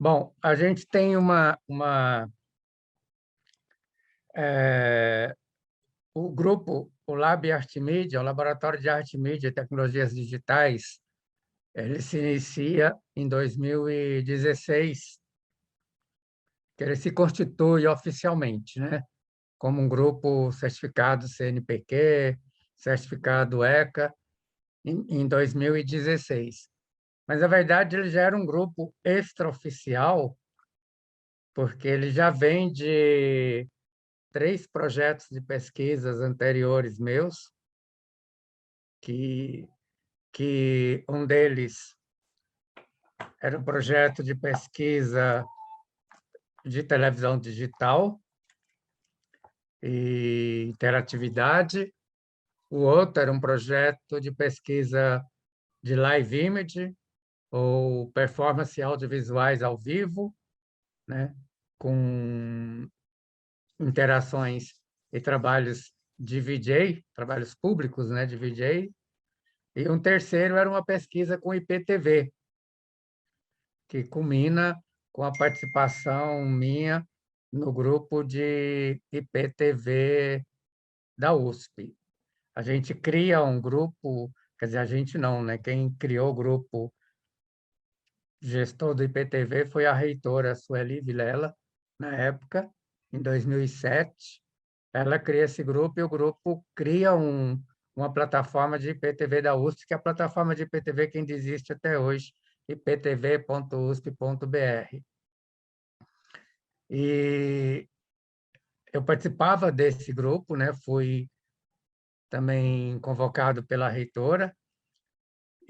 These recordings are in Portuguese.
Bom, a gente tem o grupo, o Lab Arte Mídia, o Laboratório de Arte Mídia e Tecnologias Digitais, ele se inicia em 2016, que ele se constitui oficialmente, né, como um grupo certificado CNPq, certificado ECA, em 2016. Mas, na verdade, ele já era um grupo extraoficial, porque ele já vem de 3 projetos de pesquisas anteriores meus, que, que um deles era um projeto de pesquisa de televisão digital e interatividade, o outro era um projeto de pesquisa de live image, ou performance audiovisuais ao vivo, né, com interações e trabalhos de VJ, trabalhos públicos, né, de VJ. E um terceiro era uma pesquisa com IPTV, que culmina com a participação minha no grupo de IPTV da USP. A gente cria um grupo, quer dizer, a gente não, né? Quem criou o grupo gestor do IPTV foi a reitora Sueli Vilela, na época, em 2007. Ela cria esse grupo e o grupo cria uma plataforma de IPTV da USP, que é a plataforma de IPTV que ainda existe até hoje, iptv.usp.br. E eu participava desse grupo, né? Fui também convocado pela reitora,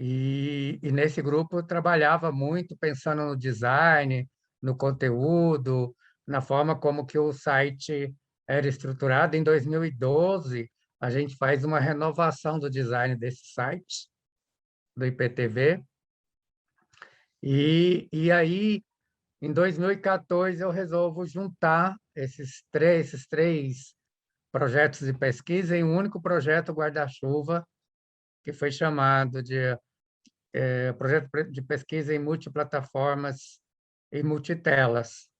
e nesse grupo eu trabalhava muito pensando no design, no conteúdo, na forma como que o site era estruturado. Em 2012, a gente faz uma renovação do design desse site, do IPTV, e aí, em 2014, eu resolvo juntar esses três projetos de pesquisa em um único projeto guarda-chuva, que foi chamado de projeto de pesquisa em multiplataformas e multitelas,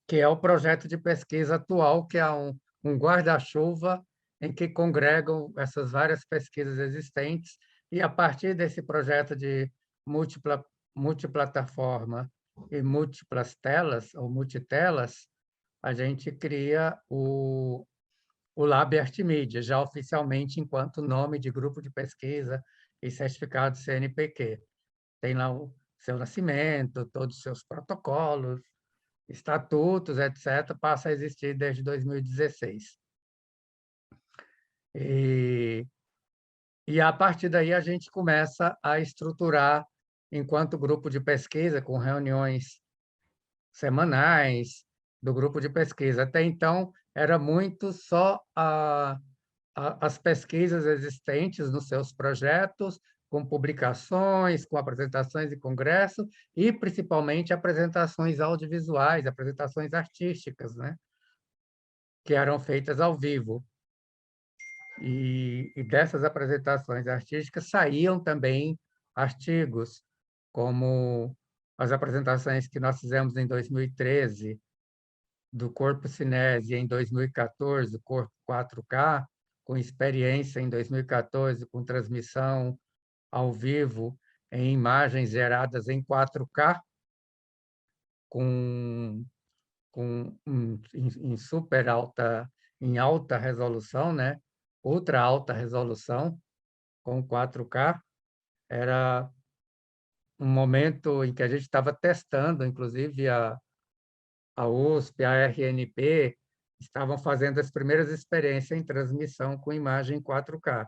que é o projeto de pesquisa atual, que é um guarda-chuva em que congregam essas várias pesquisas existentes, e a partir desse projeto de multiplataforma e múltiplas telas, ou multitelas, a gente cria o Lab Artimídia, já oficialmente enquanto nome de grupo de pesquisa e certificado CNPq. Tem lá o seu nascimento, todos os seus protocolos, estatutos, etc., passa a existir desde 2016. E, e a partir daí a gente começa a estruturar enquanto grupo de pesquisa, com reuniões semanais do grupo de pesquisa. Até então, era muito só as pesquisas existentes nos seus projetos, com publicações, com apresentações e congressos, e principalmente apresentações audiovisuais, apresentações artísticas, né, que eram feitas ao vivo. E dessas apresentações artísticas saíam também artigos, como as apresentações que nós fizemos em 2013 do Corpo Cinese, em 2014, Corpo 4K, com experiência em 2014 com transmissão ao vivo em imagens geradas em 4K, com, em super alta, em alta resolução, né? Ultra alta resolução, com 4K. Era um momento em que a gente estava testando, inclusive a USP, a RNP, estavam fazendo as primeiras experiências em transmissão com imagem 4K.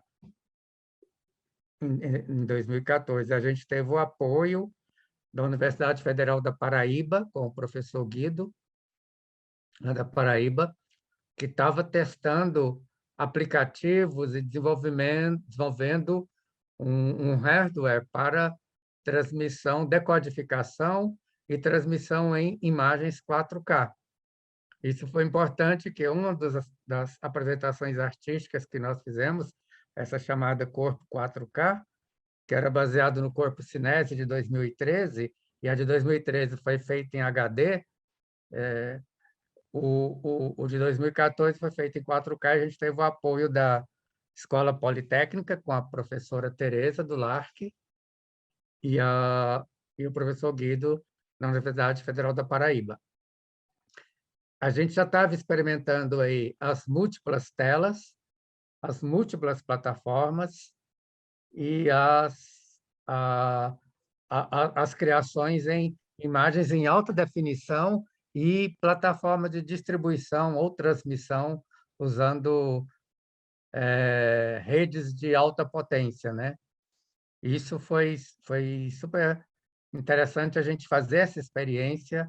Em 2014, a gente teve o apoio da Universidade Federal da Paraíba, com o professor Guido, lá da Paraíba, que estava testando aplicativos e desenvolvendo um hardware para transmissão, decodificação e transmissão em imagens 4K. Isso foi importante, que uma das apresentações artísticas que nós fizemos, essa chamada Corpo 4K, que era baseado no Corpo Cinese de 2013, e a de 2013 foi feita em HD, o de 2014 foi feito em 4K, e a gente teve o apoio da Escola Politécnica, com a professora Tereza do LARC e, e o professor Guido, na Universidade Federal da Paraíba. A gente já estava experimentando aí as múltiplas telas, as múltiplas plataformas e as criações em imagens em alta definição e plataforma de distribuição ou transmissão usando redes de alta potência, né? Isso foi super interessante a gente fazer essa experiência,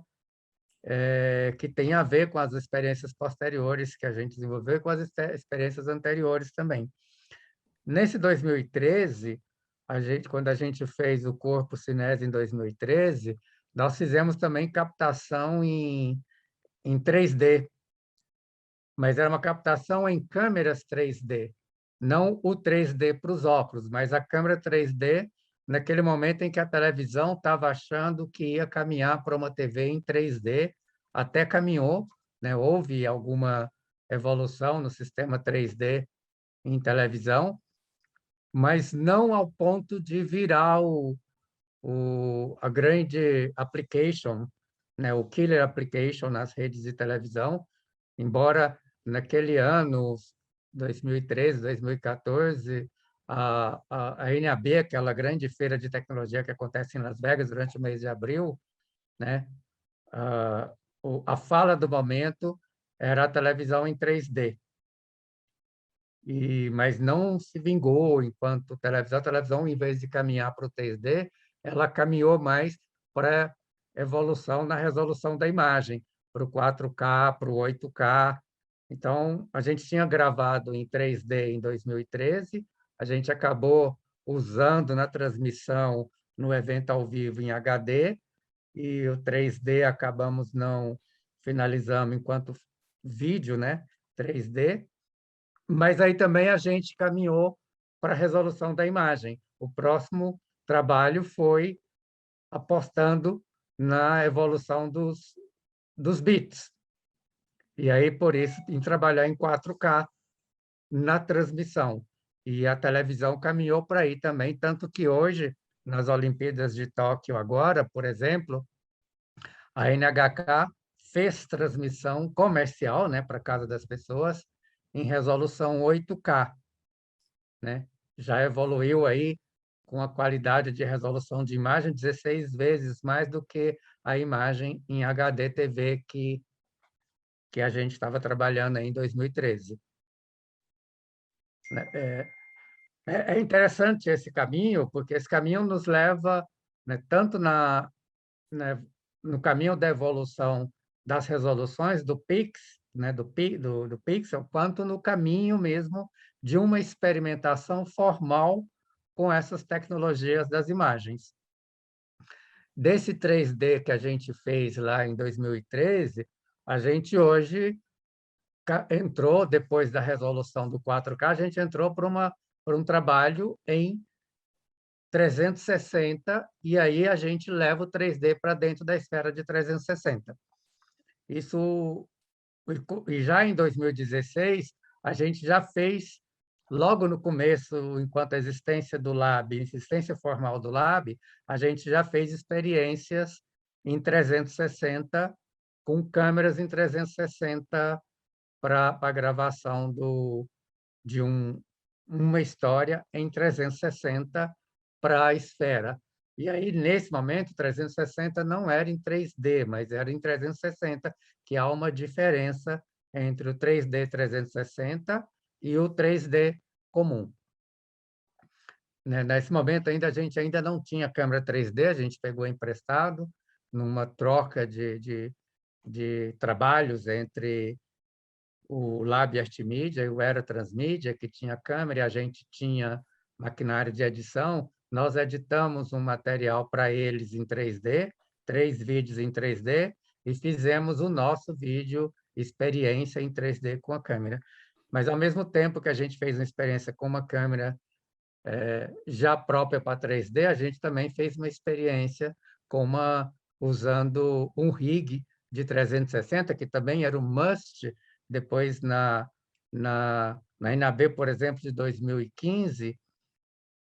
que tem a ver com as experiências posteriores que a gente desenvolveu, com as experiências anteriores também. Nesse 2013, quando a gente fez o Corpo Cinese em 2013, nós fizemos também captação em 3D, mas era uma captação em câmeras 3D, não o 3D para os óculos, mas a câmera 3D naquele momento em que a televisão estava achando que ia caminhar para uma TV em 3D, até caminhou, né? Houve alguma evolução no sistema 3D em televisão, mas não ao ponto de virar a grande application, né? O killer application nas redes de televisão, embora naquele ano, 2013, 2014, a NAB, aquela grande feira de tecnologia que acontece em Las Vegas durante o mês de abril, né? A fala do momento era a televisão em 3D, mas não se vingou enquanto televisão. A televisão, em vez de caminhar para o 3D, ela caminhou mais para a evolução na resolução da imagem, para o 4K, para o 8K. Então, a gente tinha gravado em 3D em 2013, a gente acabou usando na transmissão no evento ao vivo em HD, e o 3D acabamos não finalizando enquanto vídeo, né? 3D, mas aí também a gente caminhou para a resolução da imagem. O próximo trabalho foi apostando na evolução dos bits. E aí, por isso, em trabalhar em 4K na transmissão. E a televisão caminhou para aí também, tanto que hoje, nas Olimpíadas de Tóquio agora, por exemplo, a NHK fez transmissão comercial, né, para a casa das pessoas, em resolução 8K, né? Já evoluiu aí com a qualidade de resolução de imagem 16 vezes mais do que a imagem em HD TV que a gente estava trabalhando aí em 2013. É interessante esse caminho, porque esse caminho nos leva, né, tanto né, no caminho da evolução das resoluções do PIX, né, do pixel, quanto no caminho mesmo de uma experimentação formal com essas tecnologias das imagens. Desse 3D que a gente fez lá em 2013, a gente hoje entrou, depois da resolução do 4K, a gente entrou para um trabalho em 360, e aí a gente leva o 3D para dentro da esfera de 360. Isso, e já em 2016, a gente já fez, logo no começo, enquanto a existência do Lab, existência formal do Lab, a gente já fez experiências em 360, com câmeras em 360 para a gravação de uma história em 360 para a esfera. E aí, nesse momento, 360 não era em 3D, mas era em 360, que há uma diferença entre o 3D 360 e o 3D comum. Nesse momento, a gente ainda não tinha câmera 3D, a gente pegou emprestado numa troca de trabalhos entre o Lab Artimídia e o Era Transmídia, que tinha câmera, e a gente tinha maquinário de edição. Nós editamos um material para eles em 3D, 3 vídeos em 3D, e fizemos o nosso vídeo experiência em 3D com a câmera. Mas, ao mesmo tempo que a gente fez uma experiência com uma câmera já própria para 3D, a gente também fez uma experiência usando um rig de 360, que também era um must depois na NAB, por exemplo, de 2015,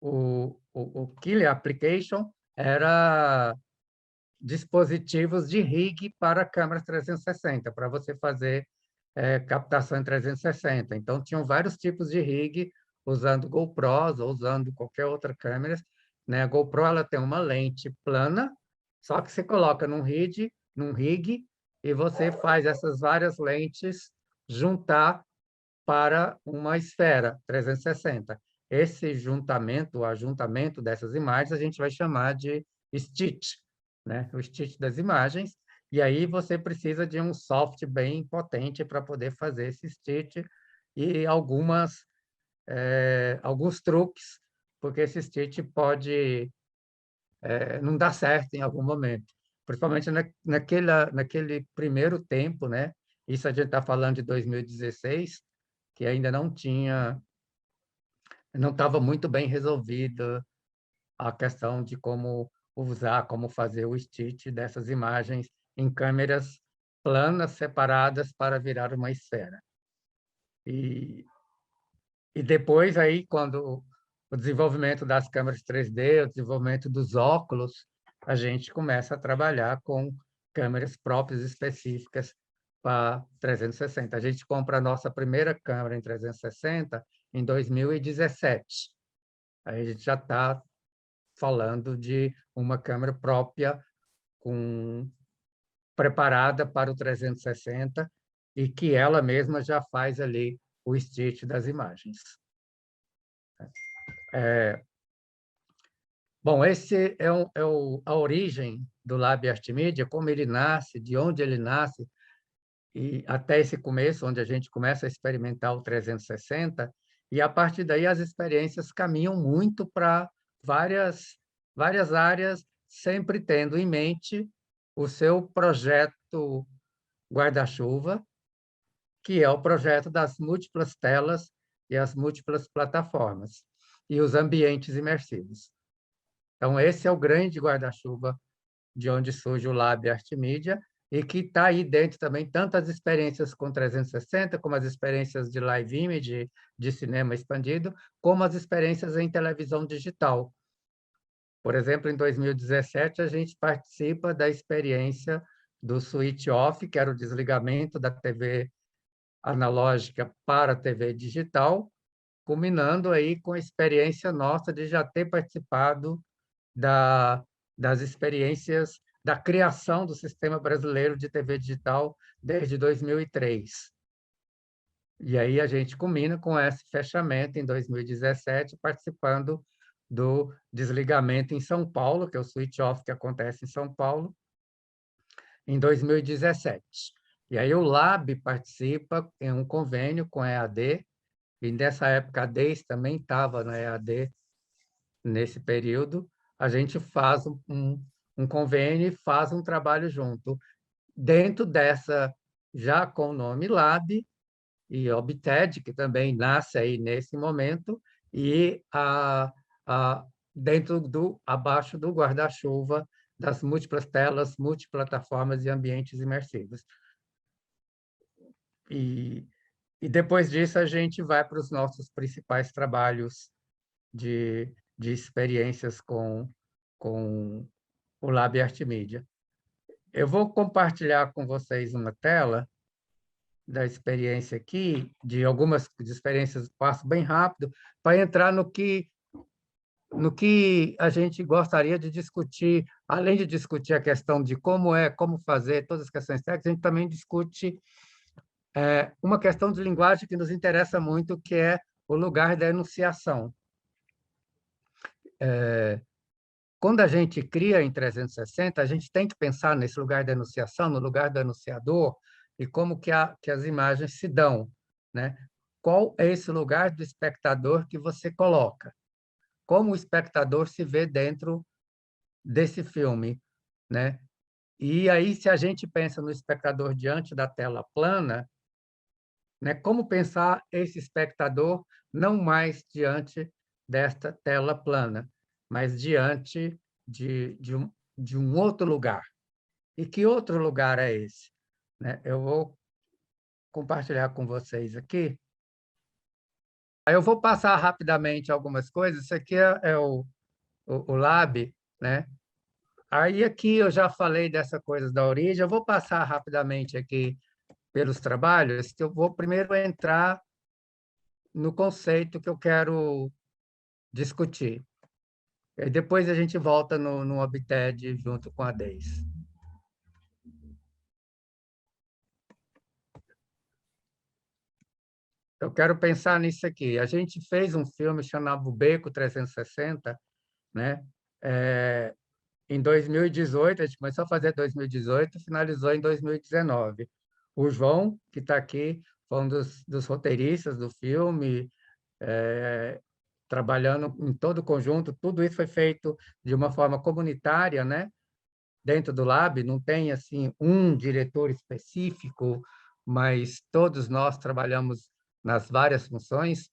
o Killer Application era dispositivos de rig para câmeras 360, para você fazer captação em 360. Então, tinham vários tipos de rig, usando GoPros ou usando qualquer outra câmera, né? A GoPro ela tem uma lente plana, só que você coloca num rig e você faz essas várias lentes juntar para uma esfera 360. Esse juntamento, o ajuntamento dessas imagens, a gente vai chamar de stitch, né? O stitch das imagens. E aí você precisa de um software bem potente para poder fazer esse stitch e alguns truques, porque esse stitch pode não dar certo em algum momento, principalmente naquele primeiro tempo, né? Isso a gente está falando de 2016, que ainda não estava muito bem resolvida a questão de como usar, como fazer o stitch dessas imagens em câmeras planas separadas para virar uma esfera. E depois, aí, quando o desenvolvimento das câmeras 3D, o desenvolvimento dos óculos, a gente começa a trabalhar com câmeras próprias específicas para 360. A gente compra a nossa primeira câmera em 360 em 2017. Aí a gente já está falando de uma câmera própria preparada para o 360 e que ela mesma já faz ali o stitch das imagens. Bom, esse a origem do Lab Artemídia, como ele nasce, de onde ele nasce, e até esse começo, onde a gente começa a experimentar o 360, e a partir daí as experiências caminham muito para várias áreas, sempre tendo em mente o seu projeto guarda-chuva, que é o projeto das múltiplas telas e as múltiplas plataformas, e os ambientes imersivos. Então, esse é o grande guarda-chuva de onde surge o Lab Artemídia, e que está aí dentro também tanto as experiências com 360, como as experiências de live image, de cinema expandido, como as experiências em televisão digital. Por exemplo, em 2017, a gente participa da experiência do switch off, que era o desligamento da TV analógica para a TV digital, culminando aí com a experiência nossa de já ter participado das experiências da criação do Sistema Brasileiro de TV Digital desde 2003. E aí a gente culmina com esse fechamento em 2017, participando do desligamento em São Paulo, que é o switch off que acontece em São Paulo, em 2017. E aí o Lab participa em um convênio com a EAD, e nessa época a DEIS também estava na EAD nesse período, a gente faz um convênio e faz um trabalho junto. Dentro dessa, já com o nome Lab e Obted, que também nasce aí nesse momento, e abaixo do guarda-chuva das múltiplas telas, multiplataformas e ambientes imersivos. E depois disso, a gente vai para os nossos principais trabalhos de experiências com o Lab Artemídia. Eu vou compartilhar com vocês uma tela da experiência aqui, de algumas experiências, passo bem rápido, para entrar no que a gente gostaria de discutir, além de discutir a questão de como fazer, todas as questões técnicas, a gente também discute uma questão de linguagem que nos interessa muito, que é o lugar da enunciação. Quando a gente cria em 360, a gente tem que pensar nesse lugar da enunciação, no lugar do enunciador, e como que as imagens se dão, né? Qual é esse lugar do espectador que você coloca? Como o espectador se vê dentro desse filme, né? E aí, se a gente pensa no espectador diante da tela plana, né? Como pensar esse espectador não mais diante desta tela plana, mas diante de um outro lugar. E que outro lugar é esse? Né? Eu vou compartilhar com vocês aqui. Aí eu vou passar rapidamente algumas coisas. Isso aqui é o Lab, né? Aí aqui eu já falei dessa coisa da origem. Eu vou passar rapidamente aqui pelos trabalhos, que eu vou primeiro entrar no conceito que eu quero discutir. E depois a gente volta no Obted junto com a Deis. Eu quero pensar nisso aqui. A gente fez um filme chamado Beco 360, né? Em 2018, a gente começou a fazer em 2018, finalizou em 2019. O João, que está aqui, foi um dos roteiristas do filme, trabalhando em todo o conjunto. Tudo isso foi feito de uma forma comunitária, né? Dentro do Lab, não tem assim um diretor específico, mas todos nós trabalhamos nas várias funções,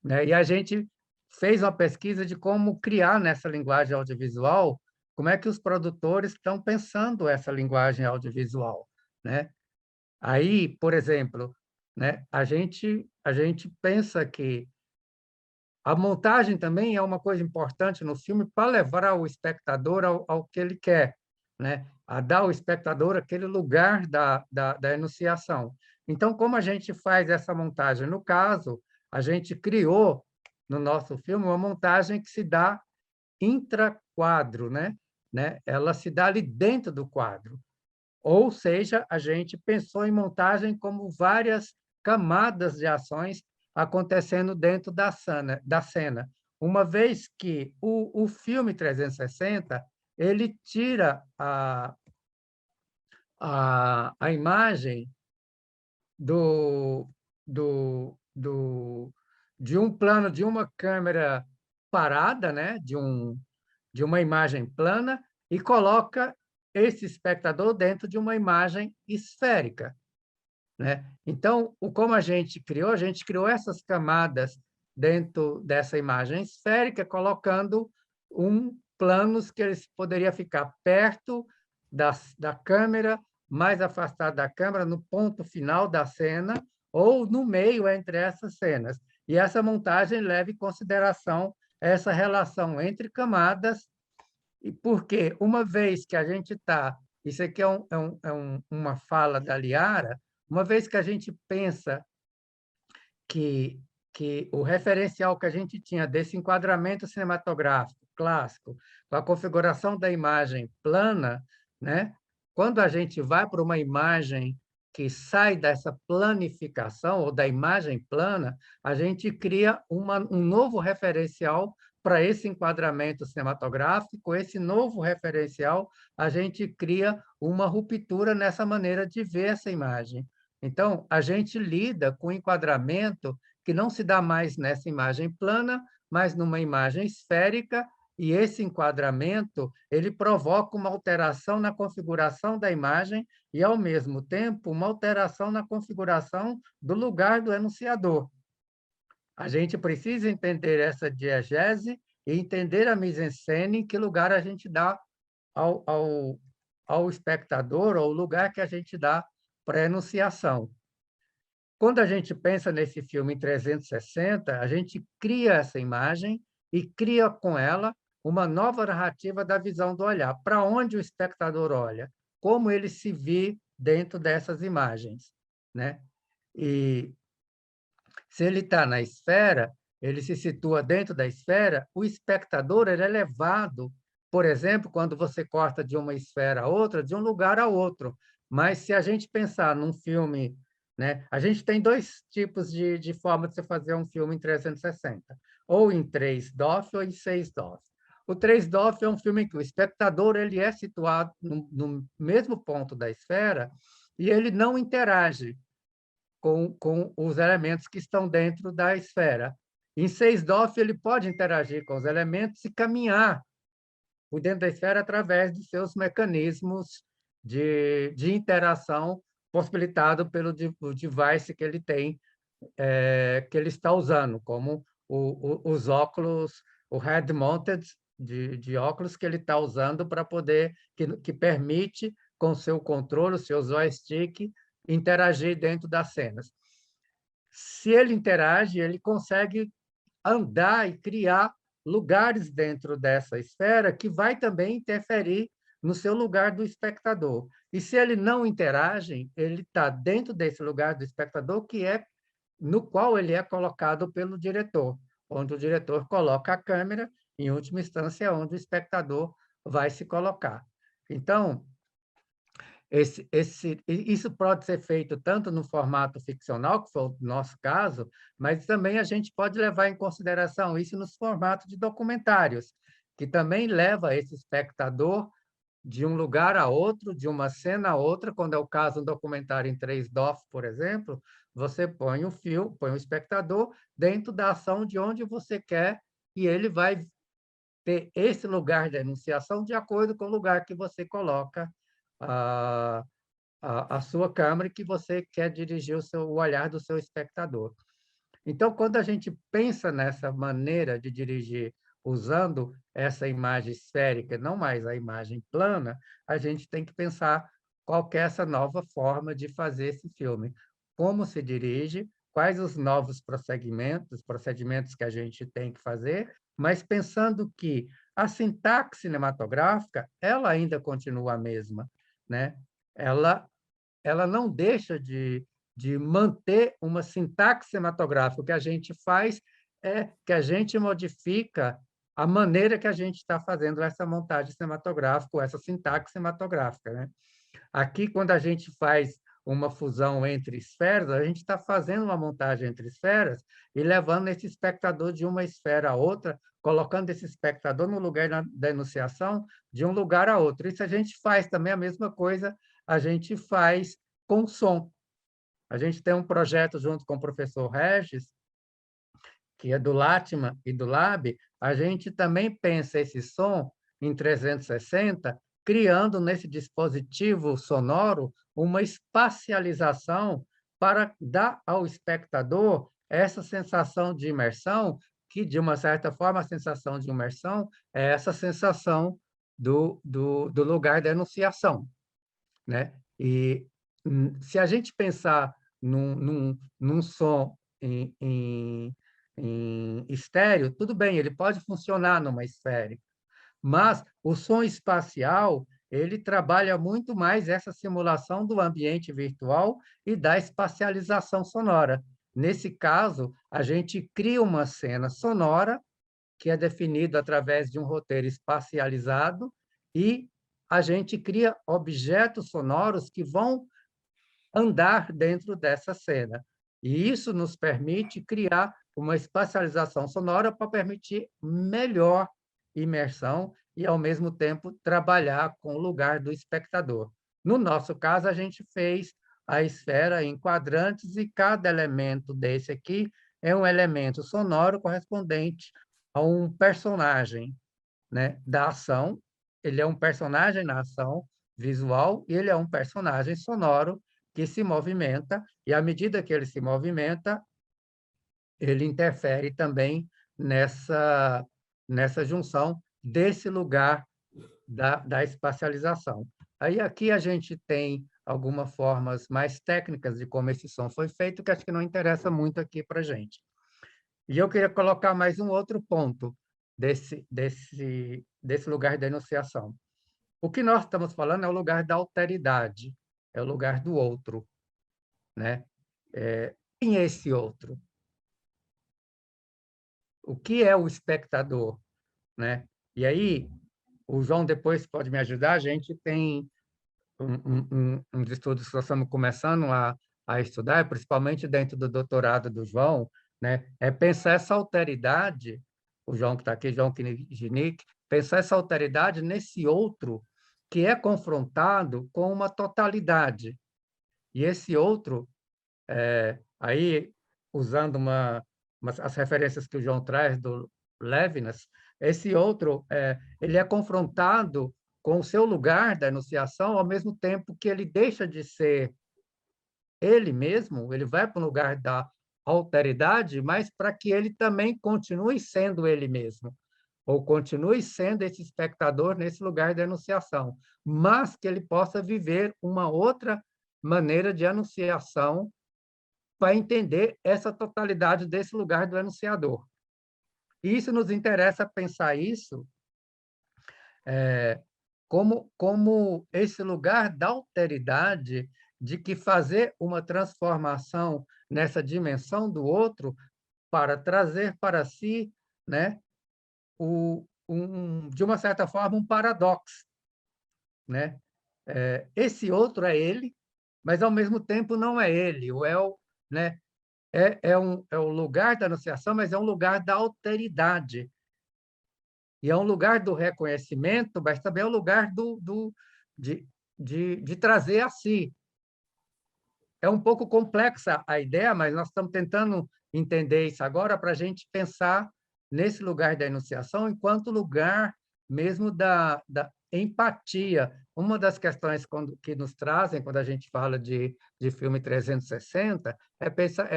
né? E a gente fez uma pesquisa de como criar nessa linguagem audiovisual, como é que os produtores estão pensando essa linguagem audiovisual, né? Aí, por exemplo, né, a gente pensa que a montagem também é uma coisa importante no filme para levar o espectador ao que ele quer, né? A dar ao espectador aquele lugar da enunciação. Então, como a gente faz essa montagem? No caso, a gente criou no nosso filme uma montagem que se dá intraquadro, né? Ela se dá ali dentro do quadro. Ou seja, a gente pensou em montagem como várias camadas de ações acontecendo dentro da cena. Uma vez que o filme 360 ele tira a imagem do, de um plano de uma câmera parada, né? De uma imagem plana, e coloca esse espectador dentro de uma imagem esférica, né? Então, como a gente criou essas camadas dentro dessa imagem esférica, colocando planos que eles poderiam ficar perto da câmera, mais afastado da câmera, no ponto final da cena, ou no meio entre essas cenas. E essa montagem leva em consideração essa relação entre camadas, e porque, uma vez que a gente está... Isso aqui uma fala da Liara. Uma vez que a gente pensa que, que o referencial que a gente tinha desse enquadramento cinematográfico clássico, com a configuração da imagem plana, né? Quando a gente vai para uma imagem que sai dessa planificação ou da imagem plana, a gente cria um novo referencial para esse enquadramento cinematográfico. Esse novo referencial, a gente cria uma ruptura nessa maneira de ver essa imagem. Então, a gente lida com enquadramento que não se dá mais nessa imagem plana, mas numa imagem esférica, e esse enquadramento ele provoca uma alteração na configuração da imagem e, ao mesmo tempo, uma alteração na configuração do lugar do enunciador. A gente precisa entender essa diegese e entender a mise-en-scène, em que lugar a gente dá ao espectador, ou o lugar que a gente dá para a enunciação. Quando a gente pensa nesse filme em 360, a gente cria essa imagem e cria com ela uma nova narrativa da visão do olhar. Para onde o espectador olha? Como ele se vê dentro dessas imagens, né? E se ele está na esfera, ele se situa dentro da esfera, o espectador ele é levado, por exemplo, quando você corta de uma esfera a outra, de um lugar a outro. Mas se a gente pensar num filme, né, a gente tem dois tipos de forma de você fazer um filme em 360, ou em 3DoF ou em 6DoF. O 3DoF é um filme em que o espectador ele é situado no mesmo ponto da esfera e ele não interage com os elementos que estão dentro da esfera. Em 6DoF, ele pode interagir com os elementos e caminhar por dentro da esfera através de seus mecanismos de interação possibilitado pelo device que ele tem, que ele está usando, como os óculos, o head-mounted de óculos que ele está usando para poder, que permite, com o seu controle, o seu joystick, interagir dentro das cenas. Se ele interage, ele consegue andar e criar lugares dentro dessa esfera que vai também interferir no seu lugar do espectador. E se ele não interage, ele está dentro desse lugar do espectador que é no qual ele é colocado pelo diretor, onde o diretor coloca a câmera, em última instância, onde o espectador vai se colocar. Então, isso pode ser feito tanto no formato ficcional, que foi o nosso caso, mas também a gente pode levar em consideração isso nos formatos de documentários, que também leva esse espectador de um lugar a outro, de uma cena a outra. Quando é o caso do documentário em 3DOF, por exemplo, você põe o fio, põe o espectador dentro da ação de onde você quer e ele vai ter esse lugar de enunciação de acordo com o lugar que você coloca a, a sua câmera, que você quer dirigir o olhar do seu espectador. Então, quando a gente pensa nessa maneira de dirigir usando essa imagem esférica, não mais a imagem plana, a gente tem que pensar qual que é essa nova forma de fazer esse filme. Como se dirige, quais os novos procedimentos que a gente tem que fazer, mas pensando que a sintaxe cinematográfica, ela ainda continua a mesma, né? Ela não deixa de manter uma sintaxe cinematográfica. O que a gente faz é que a gente modifica a maneira que a gente está fazendo essa montagem cinematográfica, ou essa sintaxe cinematográfica, né? Aqui, quando a gente faz uma fusão entre esferas, a gente está fazendo uma montagem entre esferas e levando esse espectador de uma esfera a outra, colocando esse espectador no lugar da enunciação de um lugar a outro. Isso a gente faz também a mesma coisa, a gente faz com som. A gente tem um projeto junto com o professor Regis, que é do Latman e do Lab, a gente também pensa esse som em 360, criando nesse dispositivo sonoro uma espacialização para dar ao espectador essa sensação de imersão, que, de uma certa forma, a sensação de imersão é essa sensação do lugar da enunciação, né? E se a gente pensar num som em estéreo, tudo bem, ele pode funcionar numa esférica, mas o som espacial ele trabalha muito mais essa simulação do ambiente virtual e da espacialização sonora. Nesse caso, a gente cria uma cena sonora que é definida através de um roteiro espacializado e a gente cria objetos sonoros que vão andar dentro dessa cena. E isso nos permite criar uma espacialização sonora para permitir melhor imersão e, ao mesmo tempo, trabalhar com o lugar do espectador. No nosso caso, a gente fez a esfera em quadrantes e cada elemento desse aqui é um elemento sonoro correspondente a um personagem, né, da ação. Ele é um personagem na ação visual e ele é um personagem sonoro que se movimenta, e à medida que ele se movimenta, ele interfere também nessa junção desse lugar da espacialização. Aí aqui a gente tem algumas formas mais técnicas de como esse som foi feito, que acho que não interessa muito aqui para a gente. E eu queria colocar mais um outro ponto desse lugar de enunciação. O que nós estamos falando é o lugar da alteridade, é o lugar do outro, né? Quem é esse outro? O que é o espectador, né? E aí, o João depois pode me ajudar, a gente tem uns estudos que nós estamos começando a estudar, principalmente dentro do doutorado do João, né? É pensar essa alteridade, o João que está aqui, João Knignik, pensar essa alteridade nesse outro que é confrontado com uma totalidade. E esse outro, aí, usando as referências que o João traz do Levinas, esse outro, ele é confrontado com o seu lugar da enunciação, ao mesmo tempo que ele deixa de ser ele mesmo, ele vai para o lugar da alteridade, mas para que ele também continue sendo ele mesmo. ou continue sendo esse espectador nesse lugar de anunciação, mas que ele possa viver uma outra maneira de anunciação para entender essa totalidade desse lugar do anunciador. E isso nos interessa pensar isso como esse lugar da alteridade, de que fazer uma transformação nessa dimensão do outro para trazer para si, né, de uma certa forma, um paradoxo, né? Esse outro é ele, mas, ao mesmo tempo, não é ele. Né? É o lugar da anunciação, mas é um lugar da alteridade. E é um lugar do reconhecimento, mas também é um lugar de, de trazer a si. É um pouco complexa a ideia, mas nós estamos tentando entender isso agora para a gente pensar nesse lugar da enunciação enquanto lugar mesmo da empatia. Uma das questões que nos trazem quando a gente fala de filme 360 é pensar,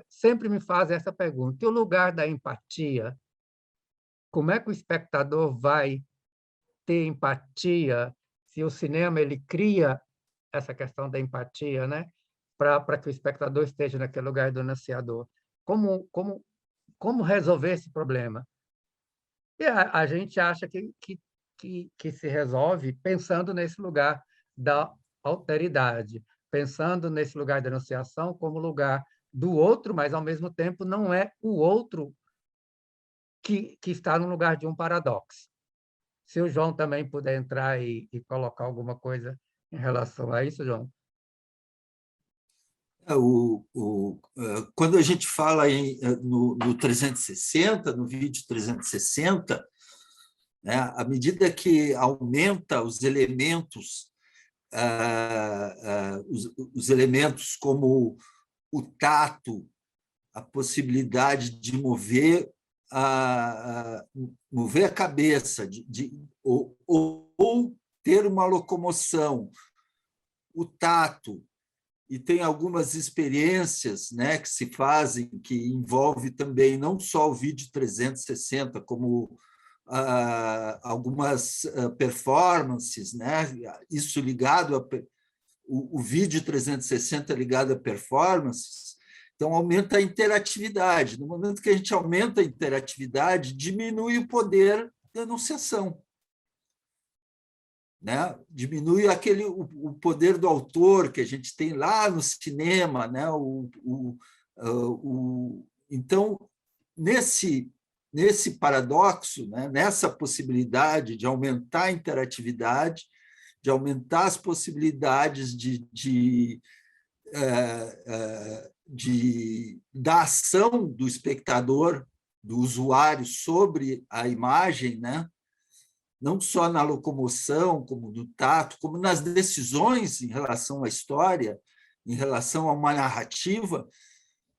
sempre me faz essa pergunta: e o lugar da empatia? Como é que o espectador vai ter empatia se o cinema ele cria essa questão da empatia, né? Para que o espectador esteja naquele lugar do anunciador. Como resolver esse problema? E a gente acha que se resolve pensando nesse lugar da alteridade, pensando nesse lugar da anunciação como lugar do outro, mas, ao mesmo tempo, não é o outro que está no lugar de um paradoxo. Se o João também puder entrar e colocar alguma coisa em relação a isso, João. Quando a gente fala no 360, no vídeo 360, né, à medida que aumenta os elementos, os elementos como o tato, a possibilidade de mover mover a cabeça, ou ter uma locomoção, o tato, e tem algumas experiências, né, que se fazem, que envolve também não só o vídeo 360, como algumas performances, né, isso ligado o vídeo 360 ligado a performances. Então, aumenta a interatividade. No momento que a gente aumenta a interatividade, diminui o poder da enunciação. Né? Diminui o poder do autor que a gente tem lá no cinema. Né? Então, nesse paradoxo, né? Nessa possibilidade de aumentar a interatividade, de aumentar as possibilidades da ação do espectador, do usuário sobre a imagem, né? Não só na locomoção, como no tato, como nas decisões em relação à história, em relação a uma narrativa.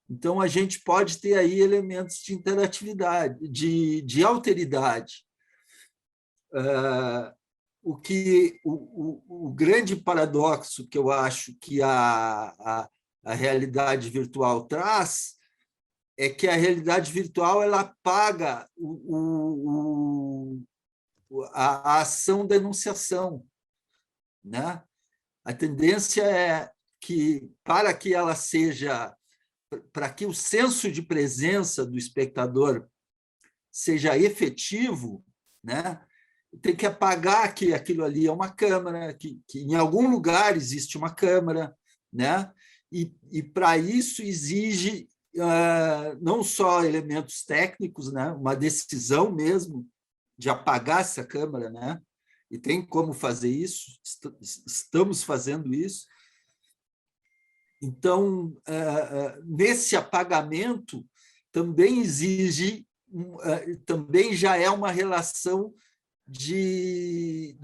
Então, a gente pode ter aí elementos de interatividade, de alteridade. O grande paradoxo que eu acho que a realidade virtual traz é que a realidade virtual ela apaga a ação da enunciação, né? A tendência é que, para que ela seja, para que o senso de presença do espectador seja efetivo, né? Tem que apagar que aquilo ali é uma câmera, que em algum lugar existe uma câmera, né? E para isso exige não só elementos técnicos, né? Uma decisão mesmo de apagar essa câmera, né? E tem como fazer isso, estamos fazendo isso. Então, nesse apagamento, também exige, também já é uma relação de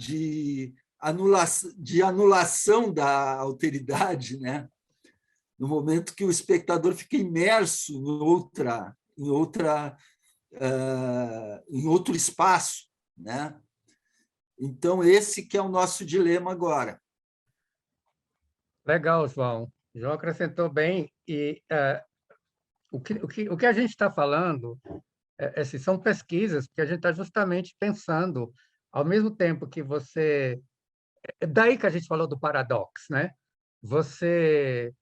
anulação da alteridade, né? No momento que o espectador fica imerso em outro espaço, né? Então, esse que é o nosso dilema agora. Legal, João. João acrescentou bem. E o que a gente está falando assim, são pesquisas que a gente está justamente pensando, ao mesmo tempo que você... É daí que a gente falou do paradoxo, né? Você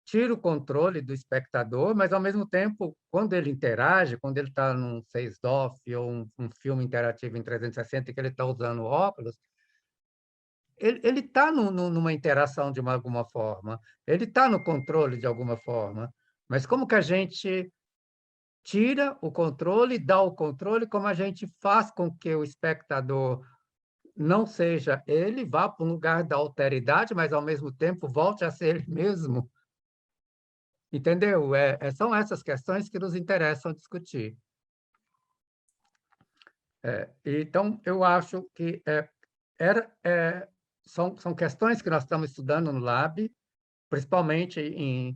tira o controle do espectador, mas, ao mesmo tempo, quando ele interage, quando ele está num face-off ou um filme interativo em 360 que ele está usando óculos, ele está numa interação de alguma forma, ele está no controle de alguma forma, mas como que a gente tira o controle, dá o controle, como a gente faz com que o espectador não seja ele, vá para um lugar da alteridade, mas, ao mesmo tempo, volte a ser ele mesmo. Entendeu? São essas questões que nos interessam discutir. Então, eu acho que era, são questões que nós estamos estudando no Lab, principalmente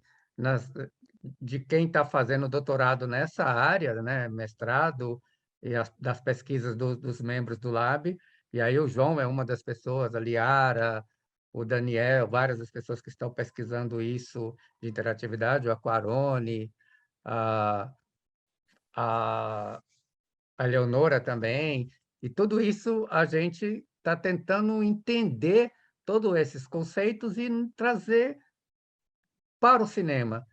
de quem está fazendo doutorado nessa área, né? Mestrado, e das pesquisas dos membros do Lab. E aí o João é uma das pessoas, a Liara, o Daniel, várias das pessoas que estão pesquisando isso de interatividade, o Aquarone, a, a, a Leonora também, e tudo isso a gente está tentando entender todos esses conceitos e trazer para o cinema,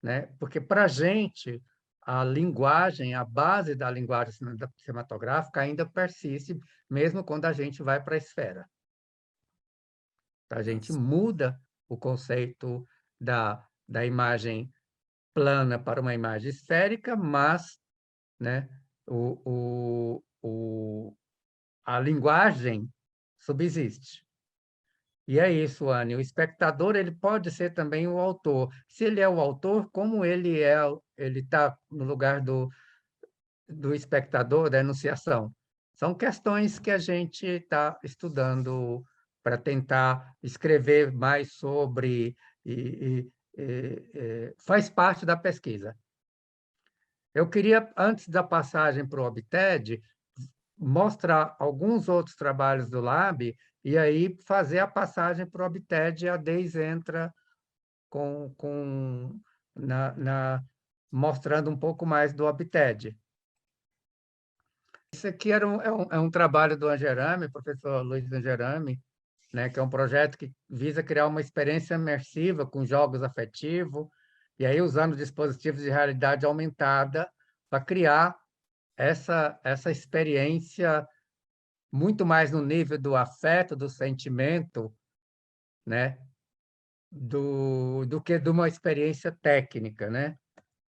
né? Porque, para a gente, a linguagem, a base da linguagem cinematográfica ainda persiste, mesmo quando a gente vai para a esfera. A gente muda o conceito da imagem plana para uma imagem esférica, mas, né, a linguagem subsiste. E é isso, Anne. O espectador ele pode ser também o autor. Se ele é o autor, como ele está no lugar do espectador, da enunciação? São questões que a gente está estudando para tentar escrever mais sobre faz parte da pesquisa. Eu queria, antes da passagem para o OBTED, mostrar alguns outros trabalhos do Lab e aí fazer a passagem para o OBTED, e a Deise entra com, mostrando um pouco mais do OBTED. Isso aqui é um trabalho do Angerame, professor Luiz Angerame, né, que é um projeto que visa criar uma experiência imersiva com jogos afetivos, e aí usando dispositivos de realidade aumentada para criar essa experiência muito mais no nível do afeto, do sentimento, né, do que de uma experiência técnica, né?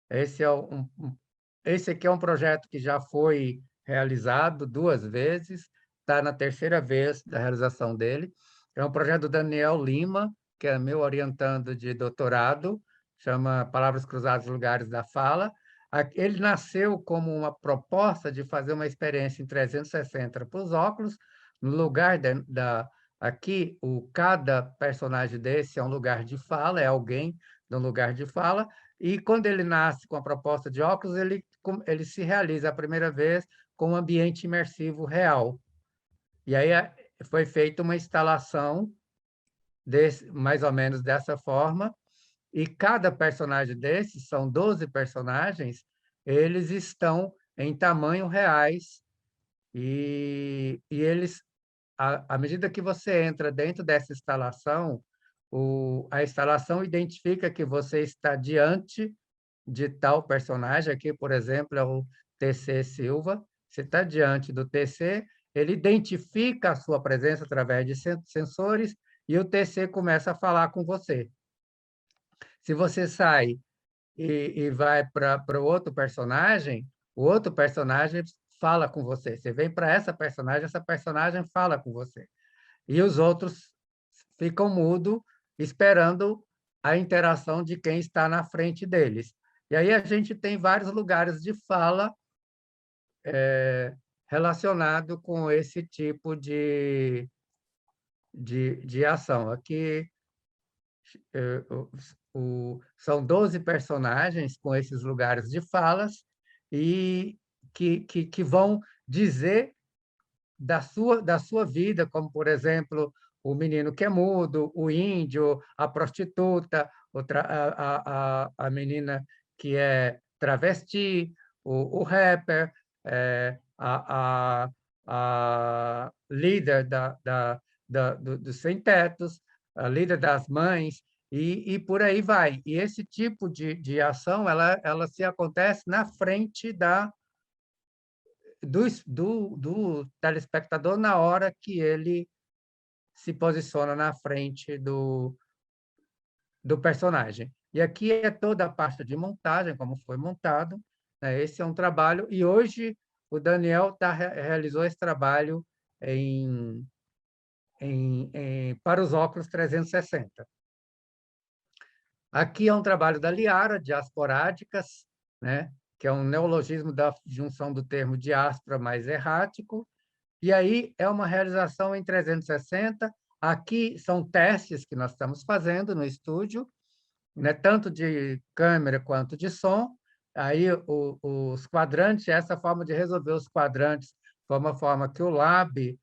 Esse aqui é um projeto que já foi realizado 2 vezes, está na terceira vez da realização dele. É um projeto do Daniel Lima, que é meu orientando de doutorado, chama Palavras Cruzadas, Lugares da Fala. Ele nasceu como uma proposta de fazer uma experiência em 360 para os óculos, no lugar aqui, cada personagem desse é um lugar de fala, é alguém no lugar de fala, e quando ele nasce com a proposta de óculos, ele se realiza a primeira vez com um ambiente imersivo real. E aí foi feita uma instalação mais ou menos dessa forma, e cada personagem desses, são 12 personagens, eles estão em tamanho reais, e eles, à medida que você entra dentro dessa instalação, a instalação identifica que você está diante de tal personagem. Aqui, por exemplo, é o TC Silva. Você está diante do TC, ele identifica a sua presença através de sensores e o TC começa a falar com você. Se você sai e vai para o outro personagem fala com você. Você vem para essa personagem fala com você. E os outros ficam mudos, esperando a interação de quem está na frente deles. E aí a gente tem vários lugares de fala relacionado com esse tipo de ação. Aqui são 12 personagens com esses lugares de falas e que vão dizer da sua vida, como, por exemplo, o menino que é mudo, o índio, a prostituta, a menina que é travesti, o rapper, a líder dos sem-tetos, a líder das mães, e por aí vai. E esse tipo de ação ela se acontece na frente do telespectador na hora que ele se posiciona na frente do personagem. E aqui é toda a parte de montagem, como foi montado, né? Esse é um trabalho, e hoje o Daniel realizou esse trabalho para os óculos 360. Aqui é um trabalho da Liara, diasporádicas, né? Que é um neologismo da junção do termo diáspora mais errático, e aí é uma realização em 360. Aqui são testes que nós estamos fazendo no estúdio, né, tanto de câmera quanto de som. Aí os quadrantes, essa forma de resolver os quadrantes foi uma forma que o Lab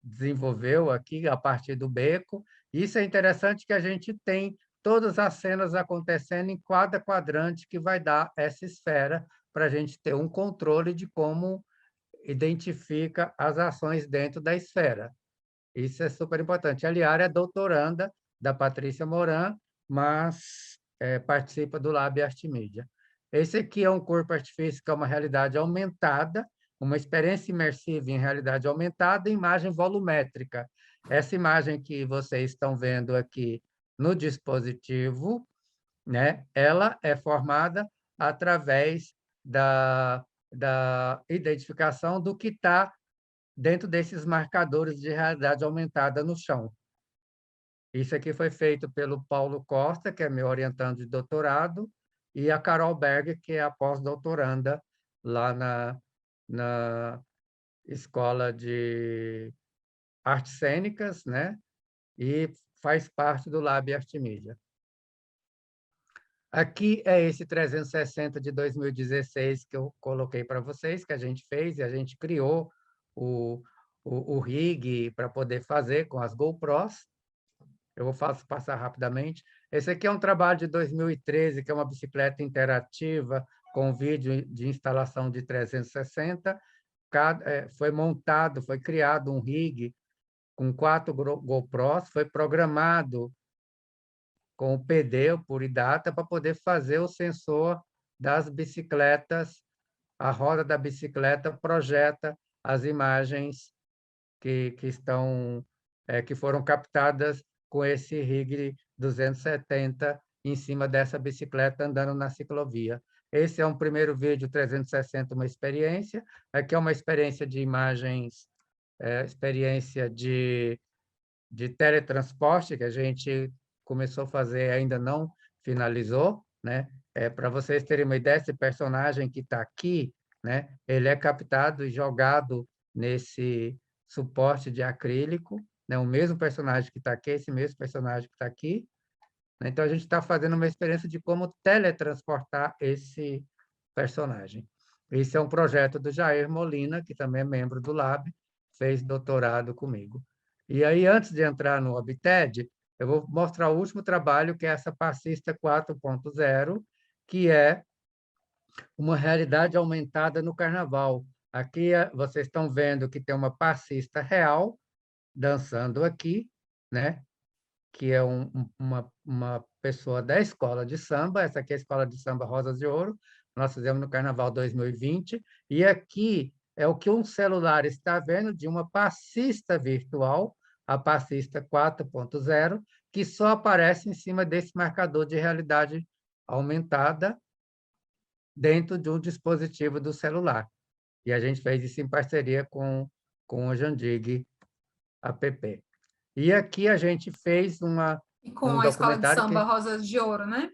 desenvolveu aqui a partir do beco. Isso é interessante que a gente tem todas as cenas acontecendo em cada quadrante que vai dar essa esfera para a gente ter um controle de como identifica as ações dentro da esfera. Isso é super importante. A Liara é doutoranda da Patrícia Moran, mas participa do Lab Artimídia. Esse aqui é um corpo artifício que é uma realidade aumentada, uma experiência imersiva em realidade aumentada, imagem volumétrica. Essa imagem que vocês estão vendo aqui no dispositivo, né, ela é formada através da identificação do que está dentro desses marcadores de realidade aumentada no chão. Isso aqui foi feito pelo Paulo Costa, que é meu orientando de doutorado, e a Carol Berger, que é a pós-doutoranda lá na Escola de Artes Cênicas, né? E faz parte do Lab Artimídia. Aqui é esse 360 de 2016 que eu coloquei para vocês, que a gente fez, e a gente criou o rig para poder fazer com as GoPros. Eu vou passar rapidamente. Esse aqui é um trabalho de 2013, que é uma bicicleta interativa com vídeo de instalação de 360. Foi montado, foi criado um rig com 4 GoPros, foi programado com o PD, o Puridata, para poder fazer o sensor das bicicletas. A roda da bicicleta projeta as imagens que foram captadas com esse rig 270 em cima dessa bicicleta andando na ciclovia. Esse é um primeiro vídeo 360, uma experiência. Aqui é uma experiência de imagens, experiência de teletransporte, que a gente começou a fazer, ainda não finalizou, né? Para vocês terem uma ideia, esse personagem que está aqui, né? Ele é captado e jogado nesse suporte de acrílico, né? O mesmo personagem que está aqui, esse mesmo personagem que está aqui. Né? Então, a gente está fazendo uma experiência de como teletransportar esse personagem. Esse é um projeto do Jair Molina, que também é membro do Lab, fez doutorado comigo. E aí, antes de entrar no Obted, eu vou mostrar o último trabalho, que é essa Passista 4.0, que é uma realidade aumentada no Carnaval. Aqui vocês estão vendo que tem uma passista real dançando aqui, né? Que é uma pessoa da escola de samba. Essa aqui é a Escola de Samba Rosas de Ouro. Nós fizemos no Carnaval 2020. E aqui é o que um celular está vendo de uma passista virtual, a passista 4.0, que só aparece em cima desse marcador de realidade aumentada dentro de um dispositivo do celular. E a gente fez isso em parceria com o Jandig App. E aqui a gente fez E com um a Escola de documentário Samba Rosas de Ouro, né?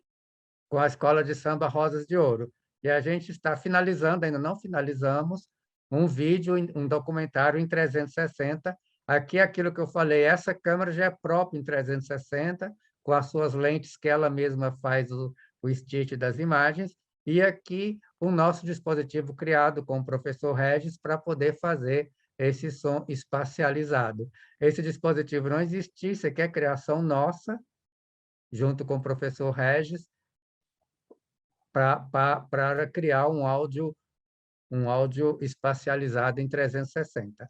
com a Escola de Samba Rosas de Ouro. E a gente está finalizando, ainda não finalizamos, um vídeo, um documentário em 360. Aqui é aquilo que eu falei, essa câmera já é própria em 360, com as suas lentes que ela mesma faz o stitch das imagens, e aqui o nosso dispositivo criado com o professor Regis para poder fazer esse som espacializado. Esse dispositivo não existia, isso aqui é criação nossa, junto com o professor Regis, para criar um áudio um áudio espacializado em 360.